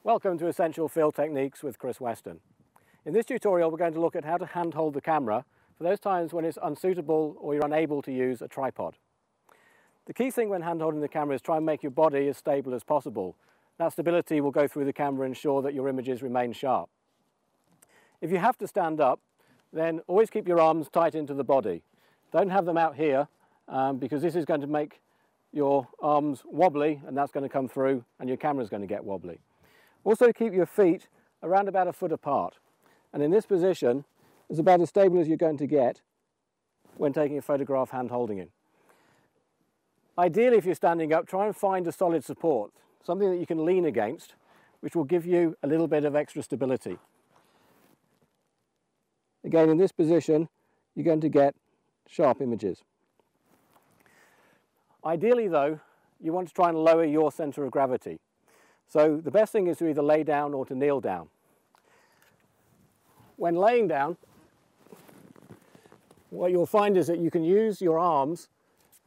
Welcome to Essential Field Techniques with Chris Weston. In this tutorial we're going to look at how to handhold the camera for those times when it's unsuitable or you're unable to use a tripod. The key thing when handholding the camera is try and make your body as stable as possible. That stability will go through the camera and ensure that your images remain sharp. If you have to stand up, then always keep your arms tight into the body. Don't have them out here because this is going to make your arms wobbly and that's going to come through and your camera is going to get wobbly. Also keep your feet around about a foot apart, and in this position it's about as stable as you're going to get when taking a photograph hand holding it. Ideally, if you're standing up, try and find a solid support, something that you can lean against, which will give you a little bit of extra stability. Again, in this position you're going to get sharp images. Ideally though, you want to try and lower your centre of gravity. So the best thing is to either lay down or to kneel down. When laying down, what you'll find is that you can use your arms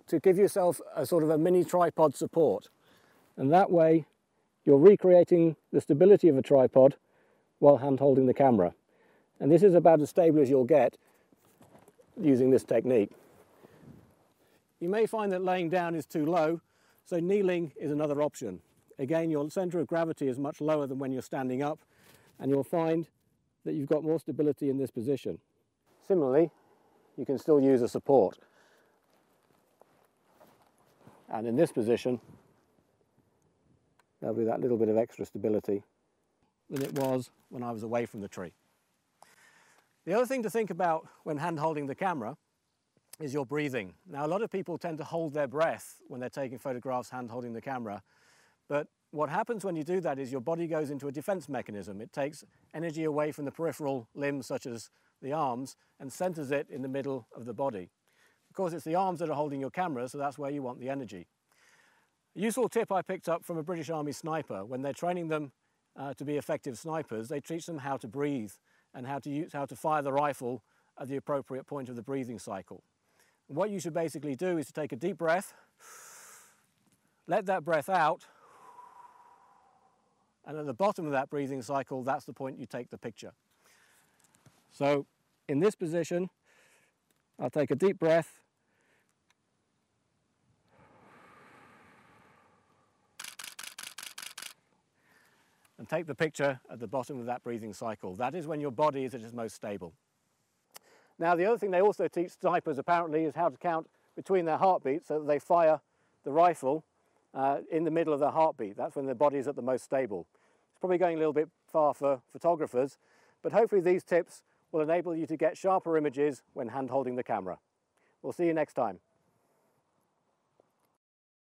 to give yourself a sort of a mini tripod support. And that way you're recreating the stability of a tripod while hand holding the camera. And this is about as stable as you'll get using this technique. You may find that laying down is too low, so kneeling is another option. Again, your centre of gravity is much lower than when you're standing up, and you'll find that you've got more stability in this position. Similarly, you can still use a support. And in this position, there'll be that little bit of extra stability than it was when I was away from the tree. The other thing to think about when hand holding the camera is your breathing. Now, a lot of people tend to hold their breath when they're taking photographs hand holding the camera. But what happens when you do that is your body goes into a defense mechanism. It takes energy away from the peripheral limbs, such as the arms, and centers it in the middle of the body. Of course, it's the arms that are holding your camera, so that's where you want the energy. A useful tip I picked up from a British Army sniper: when they're training them to be effective snipers, they teach them how to breathe and how to fire the rifle at the appropriate point of the breathing cycle. And what you should basically do is to take a deep breath, let that breath out, and at the bottom of that breathing cycle, that's the point you take the picture. So in this position, I'll take a deep breath, and take the picture at the bottom of that breathing cycle. That is when your body is at its most stable. Now, the other thing they also teach snipers apparently is how to count between their heartbeats so that they fire the rifle in the middle of their heartbeat. That's when their body is at the most stable. It's probably going a little bit far for photographers, but hopefully these tips will enable you to get sharper images when hand holding the camera. We'll see you next time.